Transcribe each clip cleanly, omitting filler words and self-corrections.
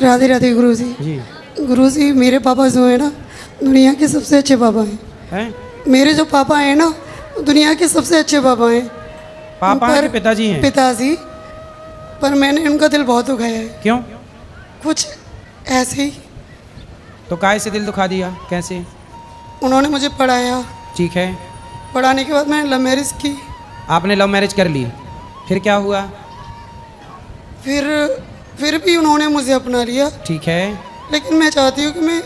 राधे राधे गुरुजी। जी गुरुजी, मेरे पापा जो है ना, दुनिया के सबसे अच्छे पापा हैं। हैं? मेरे जो पापा हैं ना, दुनिया के सबसे अच्छे पापा हैं। पापा हैं पर- कि पिताजी हैं? पिताजी। पर मैंने उनका दिल बहुत दुखाया है, क्यों? कुछ ऐसे ही। तो काहे से दिल दुखा दिया? कैसे? उन्होंने मुझे पढ़ाया, ठीक है, पढ़ाने के बाद मैंने लव मैरिज की। आपने लव मैरिज कर ली, फिर क्या हुआ? फिर भी उन्होंने मुझे अपना लिया। ठीक है, लेकिन मैं चाहती हूँ कि मैं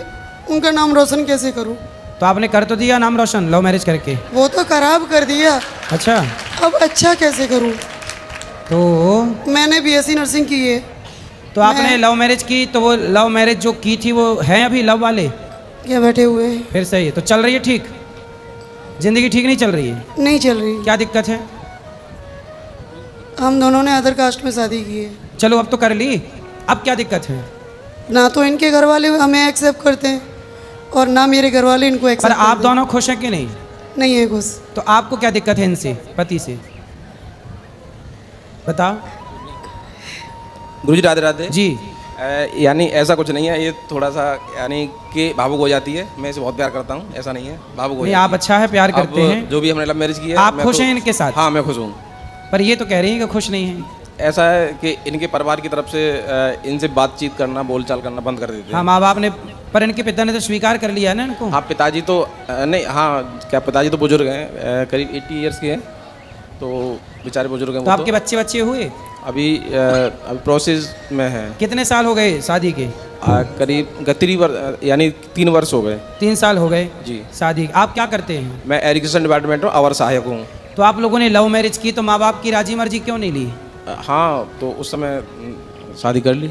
उनका नाम रोशन कैसे करूँ। तो आपने कर तो दिया नाम रोशन लव मैरिज करके। वो तो खराब कर दिया, अच्छा, अब अच्छा कैसे करूँ। तो मैंने बीएससी नर्सिंग की है। तो आपने लव मैरिज की, तो वो लव मैरिज जो की थी वो है अभी लव वाले? क्या बैठे हुए हैं? फिर सही है, तो चल रही है ठीक? जिंदगी ठीक नहीं चल रही है? नहीं चल रही। क्या दिक्कत है? हम दोनों ने अदर कास्ट में शादी की है। चलो अब तो कर ली, अब क्या दिक्कत है? ना तो इनके घर वाले हमें एक्सेप्ट करते हैं और ना मेरे घर वाले इनको पर एक्सेप्ट आप करते दोनों खुश हैं कि नहीं? हैं। नहीं है कुछ। तो आपको क्या दिक्कत है इनसे, पति से? बताओ। गुरुजी राधे राधे जी, यानी ऐसा कुछ नहीं है, ये थोड़ा सा यानी कि भावुक हो जाती है। मैं इसे बहुत प्यार करता हूँ, ऐसा नहीं है, भावुक हो नहीं जाती आप अच्छा है, प्यार करते अब हैं। जो भी हमने लव मैरिज की है, आप मैं खुश तो- हैं इनके साथ? हाँ, मैं खुश हूँ। पर ये तो कह रही हैं कि खुश नहीं है। ऐसा है कि इनके परिवार की तरफ से इनसे बातचीत करना, बोलचाल करना बंद कर देते हाँ, हैं। माँ बाप ने, पर इनके पिता ने तो स्वीकार कर लिया है ना इनको। हाँ, पिताजी तो नहीं, हाँ क्या पिताजी तो बुजुर्ग हैं, करीब 80 ईयर्स के हैं, तो बेचारे बुजुर्ग हैं तो वो आपके बच्चे बच्चे हुए? अभी प्रोसेस में है। कितने साल हो गए शादी के? करीब 3 वर्ष हो गए। 3 साल हो गए जी। शादी। आप क्या करते हैं? मैं एजुकेशन डिपार्टमेंट में अवर सहायक हूँ। तो आप लोगों ने लव मैरिज की तो माँ बाप की राजी मर्जी क्यों नहीं ली? हाँ, तो उस समय शादी कर ली।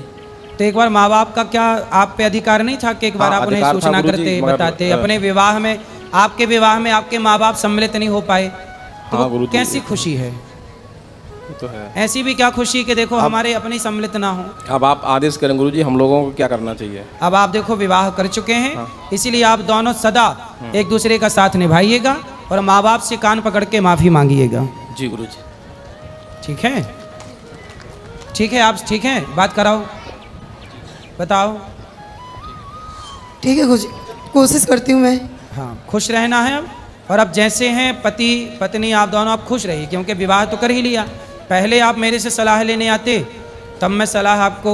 तो एक बार माँ बाप का क्या आप पे अधिकार नहीं था कि एक बार हाँ, आप उन्हें अधिकार था सूचना गुरुजी, करते, मगर, बताते? अपने विवाह में, आपके विवाह में आपके माँ बाप सम्मिलित नहीं हो पाए, तो हाँ, वो गुरुजी। कैसी खुशी है? ये तो है। ऐसी भी क्या खुशी कि देखो हमारे अपनी सम्मिलित ना हो। अब आप आदेश करें गुरुजी, हम लोगों को क्या करना चाहिए? अब आप देखो विवाह कर चुके हैं, हाँ। इसीलिए आप दोनों सदा एक दूसरे का साथ निभाइएगा और माँ बाप से कान पकड़ के माफ़ी मांगिएगा। जी गुरुजी। ठीक है? ठीक है, आप ठीक हैं? बात कराओ, बताओ। ठीक है गुरुजी, कोशिश करती हूँ मैं। हाँ, खुश रहना है अब। और अब जैसे हैं पति पत्नी, आप दोनों अब खुश रहिए, क्योंकि विवाह तो कर ही लिया। पहले आप मेरे से सलाह लेने आते, तब मैं सलाह आपको,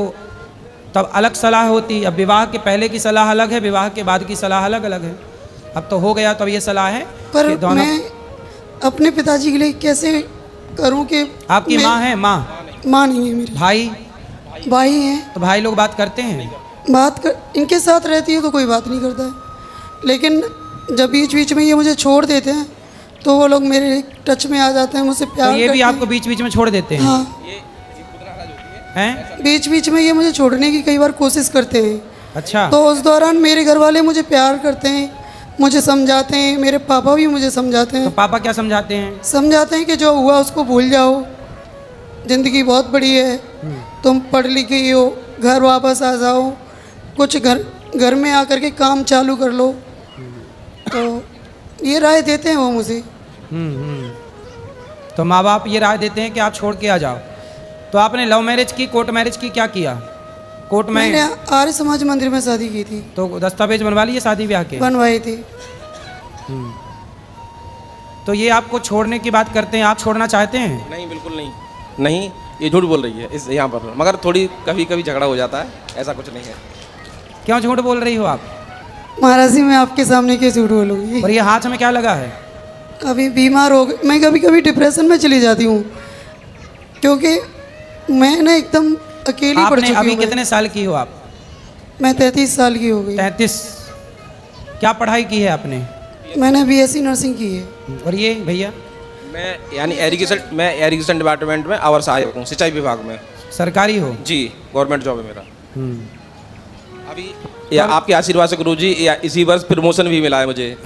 तब अलग सलाह होती। अब विवाह के पहले की सलाह अलग है, विवाह के बाद की सलाह अलग अलग है। अब तो हो गया, तो अब ये सलाह है पर कि दोनों। मैं अपने पिताजी के लिए कैसे करूं कि आपकी मैं- माँ है? माँ? माँ नहीं है मेरी, भाई? भाई हैं। तो भाई लोग बात करते हैं? बात कर, इनके साथ रहती है तो कोई बात नहीं करता है, लेकिन जब बीच बीच में ये मुझे छोड़ देते हैं तो वो लोग मेरे टच में आ जाते हैं, मुझसे तो प्यार ये भी करते आपको बीच बीच में छोड़ देते हैं। हैं? हाँ, हैं? बीच बीच में ये मुझे छोड़ने की कई बार कोशिश करते हैं। अच्छा, तो उस दौरान मेरे घर वाले मुझे प्यार करते हैं, मुझे समझाते हैं, मेरे पापा भी मुझे समझाते तो हैं। पापा क्या समझाते हैं? समझाते हैं कि जो हुआ उसको भूल जाओ, ज़िंदगी बहुत बड़ी है, तुम पढ़ लिखी हो, घर वापस आ जाओ, कुछ घर में आकर के काम चालू कर लो। तो ये राय देते हैं वो मुझे। तो माँ बाप ये राय देते हैं कि आप छोड़ के आ जाओ। तो आपने लव मैरिज की, कोर्ट मैरिज की, क्या किया? कोर्ट मैंने में आर्य समाज मंदिर में शादी की थी, तो दस्तावेज बनवा लिए शादी ब्याह के? बनवाई थी। तो ये आपको छोड़ने की बात करते हैं, आप छोड़ना चाहते हैं? नहीं, बिल्कुल नहीं। नहीं, ये झूठ बोल रही है इस यहाँ पर, मगर थोड़ी कभी कभी झगड़ा हो जाता है, ऐसा कुछ नहीं है। क्यों झूठ बोल रही हो आप? महाराज जी, मैं आपके सामने क्यों झूठ बोलूँगी? और ये हाथ में क्या लगा है? अभी बीमार हो गई मैं, कभी कभी डिप्रेशन में चली जाती हूँ, क्योंकि मैं ना एकदम अकेली पड़ आपने चुकी अभी हूँ। कितने साल की हो आप? मैं 33 साल की हो गई। 33। क्या पढ़ाई की है आपने? मैंने बीएससी नर्सिंग की है। और ये भैया? मैं यानी एजुकेशन डिपार्टमेंट में अवर सहायक हूँ, सिंचाई विभाग में। सरकारी हो? जी, गवर्नमेंट जॉब है मेरा। अभी या आपके आशीर्वाद से गुरुजी, या इसी वर्ष प्रमोशन भी मिला है मुझे।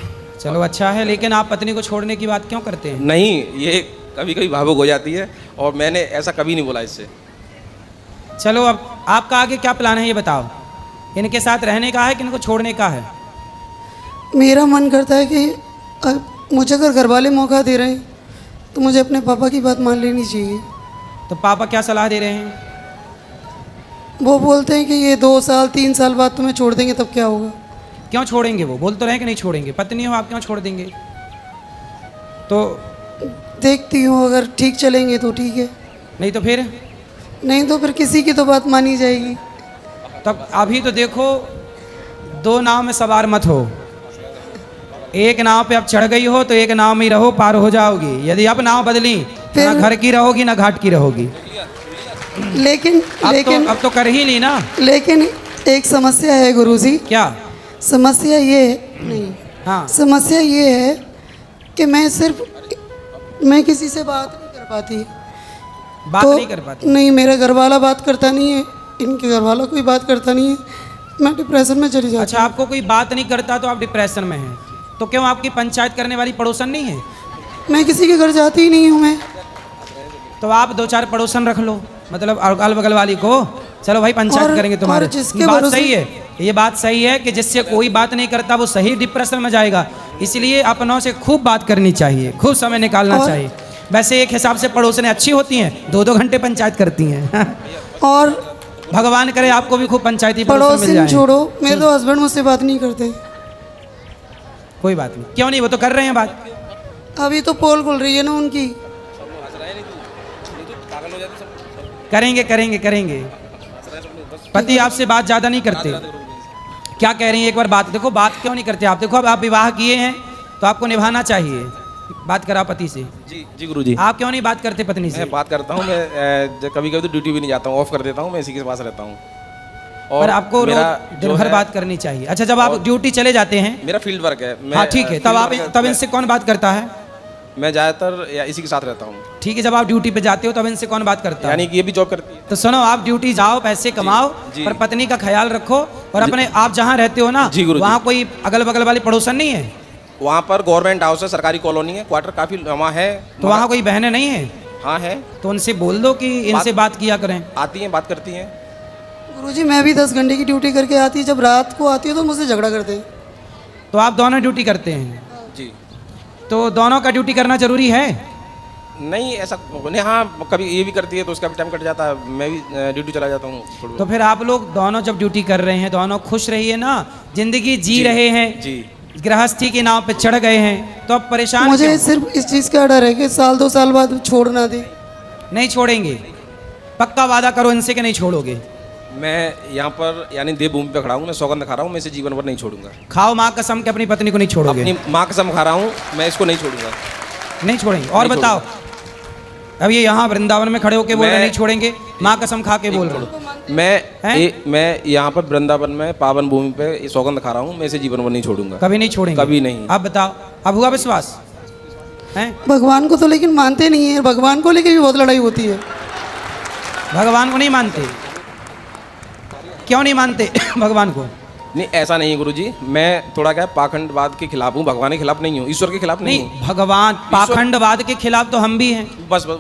चलो अच्छा है, लेकिन आप पत्नी को छोड़ने की बात क्यों करते हैं? नहीं, ये कभी कभी भावुक हो जाती है और मैंने ऐसा कभी नहीं बोला इससे। चलो अब आपका आगे क्या प्लान है ये बताओ। इनके साथ रहने का है कि इनको छोड़ने का है? मेरा मन करता है कि मुझे अगर घर वाले मौका दे रहे हैं तो मुझे अपने पापा की बात मान लेनी चाहिए। तो पापा क्या सलाह दे रहे हैं? वो बोलते हैं कि ये 2 साल 3 साल बाद तुम्हें छोड़ देंगे, तब क्या होगा? क्यों छोड़ेंगे? वो बोल तो रहे कि नहीं छोड़ेंगे, पत्नी हो आप, क्यों छोड़ देंगे? तो देखती हूँ, अगर ठीक चलेंगे तो ठीक है, नहीं तो फिर? नहीं तो फिर किसी की तो बात मानी जाएगी। तब अभी तो देखो, 2 नाव में सवार मत हो। एक नाव पे अब चढ़ गई हो तो एक नाव में ही रहो, पार हो जाओगी। यदि अब नाव बदली तो ना घर की रहोगी ना घाट की रहोगी। लेकिन अब तो कर ही ली ना। लेकिन एक समस्या है गुरुजी। क्या समस्या ये नहीं, हाँ, समस्या ये है कि मैं किसी से बात नहीं कर पाती। बात नहीं कर पाती? नहीं, मेरा घर वाला बात करता नहीं है, इनके घर वाला कोई बात करता नहीं है, मैं डिप्रेशन में चली जाती अच्छा, आपको कोई बात नहीं करता तो आप डिप्रेशन में हैं? तो क्यों आपकी पंचायत करने वाली पड़ोसन नहीं है? मैं किसी के घर जाती ही नहीं हूँ मैं। तो आप 2-4 पड़ोसन रख लो, मतलब अगल बगल वाली को, चलो भाई पंचायत करेंगे तुम्हारे। जिसके बात भरोसे- सही है, ये बात सही है कि जिससे कोई बात नहीं करता वो सही डिप्रेशन में जाएगा। इसलिए अपनों से खूब बात करनी चाहिए, खूब समय निकालना चाहिए। वैसे एक हिसाब से पड़ोसने अच्छी होती हैं, 2-2 घंटे पंचायत करती हैं। और भगवान करे आपको भी खूब पंचायती पड़ोसन मिल पड़ोसी जाए। छोड़ो, मेरे तो हस्बैंड मुझसे बात नहीं करते। कोई बात नहीं, क्यों नहीं, वो तो कर रहे हैं बात। अभी तो पोल खुल रही है ना उनकी। करेंगे करेंगे करेंगे। पति आपसे बात ज़्यादा नहीं करते? क्या कह रही हैं एक बार बात देखो, बात क्यों नहीं करते आप? देखो अब आप विवाह किए हैं तो आपको निभाना चाहिए, बात करा पति से। जी जी गुरुजी। आप क्यों नहीं बात करते पत्नी से? मैं बात करता हूँ, मैं कभी कभी तो ड्यूटी भी नहीं जाता हूँ, ऑफ कर देता हूँ, मैं इसी के पास रहता हूँ। पर आपको मेरा रोज दिन जो भर है- बात करनी चाहिए। अच्छा, जब आप ड्यूटी चले जाते हैं, मेरा फील्ड वर्क है। हाँ ठीक है, तब आप तब इनसे कौन बात करता है? मैं ज़्यादातर या इसी के साथ रहता हूँ। ठीक है, जब आप ड्यूटी पे जाते हो तब इनसे कौन बात करता है? यानी कि ये भी जॉब करती है। तो सुनो, आप ड्यूटी जाओ, पैसे कमाओ, जी। पर पत्नी का ख्याल रखो। और अपने आप जहाँ रहते हो ना, जी, गुरुजी। वहाँ कोई अगल बगल वाली पड़ोसन नहीं है? वहाँ पर गवर्नमेंट हाउस है, सरकारी कॉलोनी है, क्वार्टर काफ़ी वहाँ है। तो वहाँ कोई बहनें नहीं है? हाँ है, तो उनसे बोल दो कि इनसे बात किया करें। आती हैं, बात करती हैं। गुरुजी मैं भी 10 घंटे की ड्यूटी करके आती है, जब रात को आती है तो मुझसे झगड़ा करते हैं। तो आप दोनों ड्यूटी करते हैं? जी। तो दोनों का ड्यूटी करना जरूरी है? नहीं ऐसा नहीं, हाँ कभी ये भी करती है तो उसका भी टाइम कट जाता है, मैं भी ड्यूटी चला जाता हूँ। तो फिर आप लोग दोनों जब ड्यूटी कर रहे हैं, दोनों खुश रहिए ना, जिंदगी जी रहे हैं, जी। गृहस्थी के नाव पे चढ़ गए हैं, तो अब परेशान मुझे क्यों? सिर्फ इस चीज़ का डर है कि साल 2 साल बाद छोड़ ना दे। नहीं छोड़ेंगे? पक्का वादा करो इनसे कि नहीं छोड़ोगे? मैं यहाँ पर यानी देवभूमि पे खड़ा हूँ, मैं सौगंध खा रहा हूँ, मैं इसे जीवन भर नहीं छोड़ूंगा। खाओ माँ कसम के अपनी पत्नी को नहीं छोड़ोगे? अपनी माँ कसम खा रहा हूँ, मैं इसको नहीं छोड़ूंगा। नहीं छोड़ेंगे? और नहीं बताओ, अब ये यहाँ वृंदावन में खड़े होके बोल रहे मैं- नहीं छोड़ेंगे, माँ कसम खा के बोल रहे हैं। मैं यहाँ पर वृंदावन में पावन भूमि पे ये सौगंध खा रहा हूँ, मैं इसे जीवन भर नहीं छोड़ूंगा। कभी नहीं छोड़ेंगे? कभी नहीं। अब बताओ, अब हुआ विश्वास है? भगवान को तो लेकिन मानते नहीं है, भगवान को लेके भी बहुत लड़ाई होती है। भगवान को नहीं मानते? क्यों नहीं मानते भगवान को? नहीं ऐसा नहीं है गुरुजी, मैं थोड़ा क्या पाखंडवाद के खिलाफ हूँ, भगवान के खिलाफ नहीं हूँ, ईश्वर के खिलाफ नहीं हूँ। नहीं, भगवान पाखंडवाद के खिलाफ तो हम भी हैं। बस वो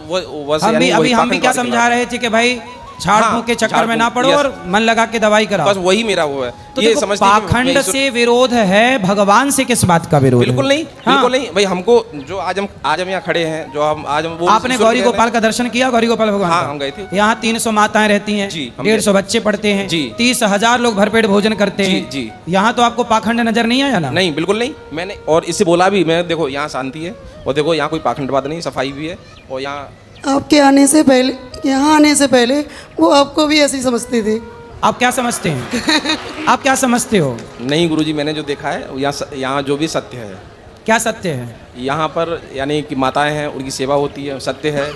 बस हम भी यानी अभी वही हम भी क्या पाखंडवाद के समझा रहे थे कि भाई झाड़ फूंक के चक्कर में ना पड़ो और मन लगा के दवाई कराओ। बस वही मेरा वो है। तो ये देखो, समझते हैं कि पाखंड मैं ईश्वर- से विरोध है, भगवान से किस बात का विरोध है? बिल्कुल नहीं, हाँ। बिल्कुल नहीं भाई। हमको जो आज हम यहाँ खड़े हैं, जो हम आज हम वो आपने ईश्वर गौरी के गोपाल का दर्शन किया? गौरी गोपाल भगवान हाँ, का? हम गए थे। यहाँ 300 माताएं रहती हैं, जी, हम 150 बच्चे पढ़ते हैं, जी। 30,000 लोग भरपेट भोजन करते जी, हैं। जी। यहाँ तो आपको पाखंड नजर नहीं आया ना? नहीं बिल्कुल नहीं। मैंने और इससे बोला भी, मैं देखो यहाँ शांति है और देखो यहाँ कोई पाखंडवाद नहीं, सफाई भी है। और यहाँ आपके आने से पहले, यहाँ आने से पहले वो आपको भी ऐसे ही समझते थे। आप क्या समझते हैं? आप क्या समझते हो? नहीं गुरुजी, मैंने जो देखा है यहाँ जो भी सत्य है, क्या सत्य है? यहाँ पर यानी कि माताएं हैं, उनकी सेवा होती है, सत्य है।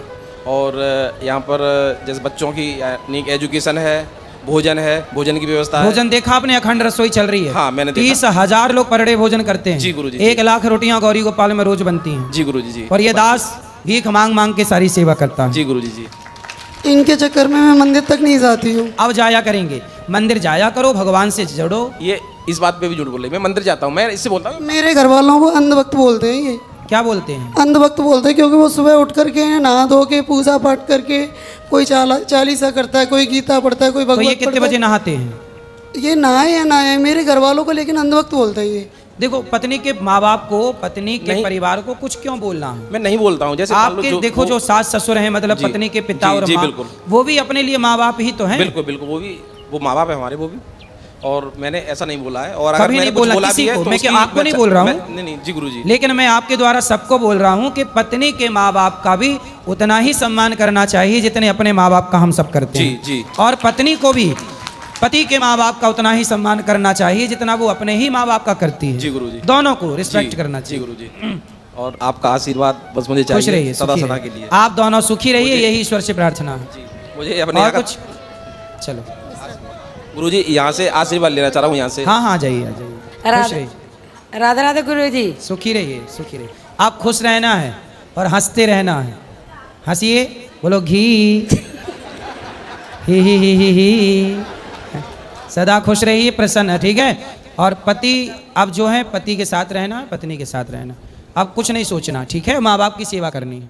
और यहाँ पर जैसे बच्चों की यानी एजुकेशन है, भोजन है, भोजन की व्यवस्था है। भोजन देखा आपने? अखंड रसोई चल रही है। हाँ, मैंने देखा। 30,000 लोग पर डे भोजन करते हैं। जी, गुरुजी। 1 लाख रोटियां गौरी गोपाल में रोज बनती हैं। जी गुरुजी जी। और ये दास भीख मांग मांग के सारी सेवा करता है। जी गुरुजी जी। इनके चक्कर में मैं मंदिर तक नहीं जाती हूँ। अब जाया करेंगे, मंदिर जाया करो, भगवान से जुड़ो। ये इस बात पे भी झूठ बोल रही है। मैं मंदिर जाता हूँ, मैं इससे बोलता हूँ। मेरे घर वालों को अंधभक्त बोलते हैं। ये क्या बोलते हैं? अंधभक्त बोलते हैं क्योंकि वो सुबह उठ करके नहा धो के पूजा पाठ करके कोई चालीसा करता है, कोई गीता पढ़ता है, कोई तो ये भगवत कितने बजे नहाते हैं? ये नहाए या नहाए, मेरे घर वालों को लेकिन अंधभक्त बोलते हैं ये। देखो, पत्नी के माँ बाप को, पत्नी के नहीं। परिवार को कुछ क्यों बोलना है? मैं नहीं बोलता हूँ। जैसे मान लो आपके देखो जो सास ससुर हैं, मतलब जी, पत्नी के पिता जी, और जी, माँ, बिल्कुल। वो भी अपने लिए माँ बाप ही तो हैं। बिल्कुल बिल्कुल, वो भी वो माँ बाप है हमारे, वो भी। और मैंने ऐसा नहीं बोला है, और अगर कभी मैंने नहीं कुछ बोला बोला किसी भी है को, तो मैं उसकी क्या आपको नहीं बोल रहा हूँ। नहीं नहीं जी गुरुजी, लेकिन मैं आपके द्वारा सबको बोल रहा हूँ कि पत्नी के माँ बाप का भी उतना ही सम्मान करना चाहिए जितने अपने माँ बाप का हम सब करते हैं। जी। और पत्नी को भी पति के माँ बाप का उतना ही सम्मान करना चाहिए जितना वो अपने ही माँ बाप का करती है। जी गुरुजी, दोनों को रिस्पेक्ट करना जी चाहिए। गुरुजी। और आपका आशीर्वाद बस मुझे खुश चाहिए रहिए, सदा सुखी सदा रहिए। के लिए। आप दोनों सुखी रहिए, यही ईश्वर से प्रार्थना है। जी, मुझे अपने और यहाँ का कुछ चलो, गुरुजी यहाँ से आशीर्वाद लेना चाह रहा हूँ, यहाँ से। हाँ हाँ जाइए जाइए, खुश रहिए, राधा राधा गुरु जी। सुखी रहिए, सुखी रहिए। आप खुश रहना है और हंसते रहना है। हंसिए, बोलो घी ही। सदा खुश रहिए, प्रसन्न, ठीक है। और पति अब जो है पति के साथ रहना, पत्नी के साथ रहना, अब कुछ नहीं सोचना, ठीक है। माँ बाप की सेवा करनी है।